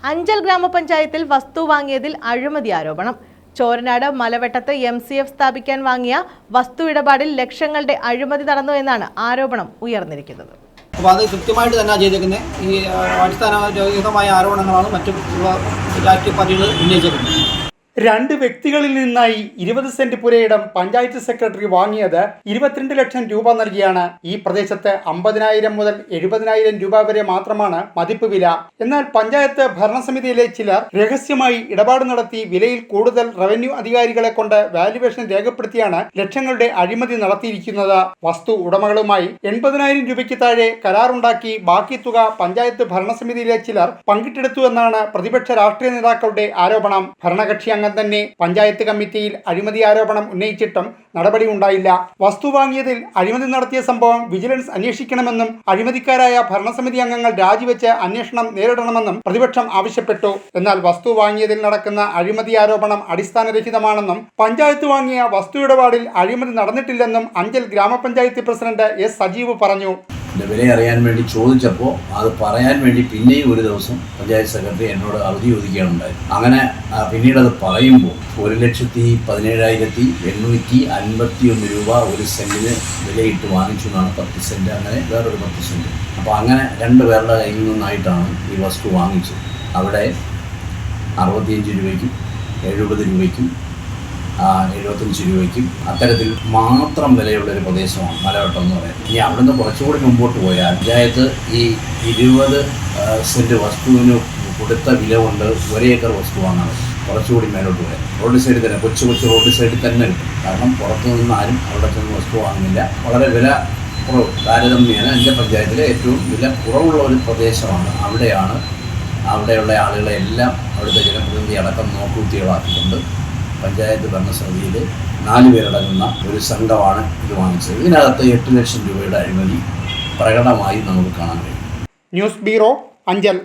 അഞ്ചൽ ഗ്രാമപഞ്ചായത്തിൽ വസ്തു വാങ്ങിയതിൽ അഴിമതി ആരോപണം. ചോരനാട് മലവെട്ടത്ത് MCF സ്ഥാപിക്കാൻ വാങ്ങിയ വസ്തു ഇടപാടിൽ ലക്ഷങ്ങളുടെ അഴിമതി നടന്നു എന്നാണ് ആരോപണം ഉയർന്നിരിക്കുന്നത്. അപ്പോൾ അത് കൃത്യമായിട്ട് തന്നെ ചെയ്തേക്കുന്നത് ഈ അടിസ്ഥാനരഹിതമായ ആരോപണങ്ങളാണ് മറ്റു രാഷ്ട്രീയ പാർട്ടികൾ ഉന്നയിച്ചിരിക്കുന്നത്. രണ്ട് വ്യക്തികളിൽ നിന്നായി 20 സെന്റ് പുരയിടം പഞ്ചായത്ത് സെക്രട്ടറി വാങ്ങിയത് 22 ലക്ഷം രൂപ നൽകിയാണ്. ഈ പ്രദേശത്ത് 50,000 മുതൽ 70,000 രൂപ വരെ മാത്രമാണ് മതിപ്പ് വില. എന്നാൽ പഞ്ചായത്ത് ഭരണസമിതിയിലെ ചിലർ രഹസ്യമായി ഇടപാട് നടത്തി വിലയിൽ കൂടുതൽ റവന്യൂ അധികാരികളെ കൊണ്ട് വാല്യുവേഷൻ രേഖപ്പെടുത്തിയാണ് ലക്ഷങ്ങളുടെ അഴിമതി നടത്തിയിരിക്കുന്നത്. വസ്തു ഉടമകളുമായി 80,000 രൂപയ്ക്ക് താഴെ കരാറുണ്ടാക്കി ബാക്കി തുക പഞ്ചായത്ത് ഭരണസമിതിയിലെ ചിലർ പങ്കിട്ടെടുത്തുവെന്നാണ് പ്രതിപക്ഷ രാഷ്ട്രീയ നേതാക്കളുടെ ആരോപണം. ഭരണകക്ഷി അംഗം തന്നെ പഞ്ചായത്ത് കമ്മിറ്റിയിൽ അഴിമതി ആരോപണം ഉന്നയിച്ചിട്ടും നടപടി ഉണ്ടായില്ല. വസ്തു വാങ്ങിയതിൽ അഴിമതി നടത്തിയ സംഭവം വിജിലൻസ് അന്വേഷിക്കണമെന്നും അഴിമതിക്കാരായ ഭരണസമിതി അംഗങ്ങൾ രാജിവെച്ച് അന്വേഷണം നേരിടണമെന്നും പ്രതിപക്ഷം ആവശ്യപ്പെട്ടു. എന്നാൽ വസ്തു വാങ്ങിയതിൽ നടക്കുന്ന അഴിമതി ആരോപണം അടിസ്ഥാനരഹിതമാണെന്നും പഞ്ചായത്ത് വാങ്ങിയ വസ്തു ഇടപാടിൽ അഴിമതി നടന്നിട്ടില്ലെന്നും അഞ്ചൽ ഗ്രാമപഞ്ചായത്ത് പ്രസിഡന്റ് S. സജീവ് പറഞ്ഞു. വില അറിയാൻ വേണ്ടി ചോദിച്ചപ്പോൾ അത് പറയാൻ വേണ്ടി പിന്നെയും ഒരു ദിവസം പഞ്ചായത്ത് സെക്രട്ടറി എന്നോട് അവധി ചോദിക്കുകയാണുണ്ടായത്. അങ്ങനെ പിന്നീട് അത് പറയുമ്പോൾ 1,17,851 രൂപ ഒരു സെന്റിന് വിലയിട്ട് വാങ്ങിച്ചു എന്നാണ്. 10 സെന്റ് അങ്ങനെ വേറൊരു 10 സെന്റ്. അപ്പോൾ അങ്ങനെ 2 പേരുടെ കയ്യിൽ നിന്നായിട്ടാണ് ഈ വസ്തു വാങ്ങിച്ചത്. അവിടെ 65 രൂപയ്ക്കും 70 രൂപയ്ക്കും 75 രൂപയ്ക്കും അത്തരത്തിൽ മാത്രം വിലയുള്ളൊരു പ്രദേശമാണ് മലവട്ടം എന്ന് പറയുന്നത്. ഇനി അവിടുന്ന് കുറച്ചുകൂടി മുമ്പോട്ട് പോയാൽ പഞ്ചായത്ത് ഈ 20 സെന്റ് വസ്തുവിന് കൊടുത്ത വില കൊണ്ട് 1 ഏക്കർ വസ്തു വാങ്ങാൻ കുറച്ചുകൂടി മേലോട്ട് പോയാൽ റോഡ് സൈഡിൽ തന്നെ കൊച്ചു റോഡ് സൈഡിൽ തന്നെ കിട്ടും. കാരണം പുറത്തു നിന്ന് ആരും അവിടെ ചെന്ന് വസ്തു വാങ്ങുന്നില്ല. വളരെ വില കുറവ് താരതമ്യേന അഞ്ചൽ പഞ്ചായത്തിലെ ഏറ്റവും വില കുറവുള്ള ഒരു പ്രദേശമാണ്. അവിടെയുള്ള ആളുകളെല്ലാം അവിടുത്തെ ജനപ്രതിനിധി അടക്കം നോക്കുകുത്തികളാക്കിക്കൊണ്ട് പഞ്ചായത്ത് ഭരണസമിതിയിൽ 4 പേരടങ്ങുന്ന ഒരു സംഘമാണ് ഇത് വാങ്ങിച്ചത്. ഇതിനകത്ത് 8 ലക്ഷം രൂപയുടെ അഴിമതി പ്രകടമായി നമുക്ക് കാണാൻ കഴിയും. News bureau, Anchal.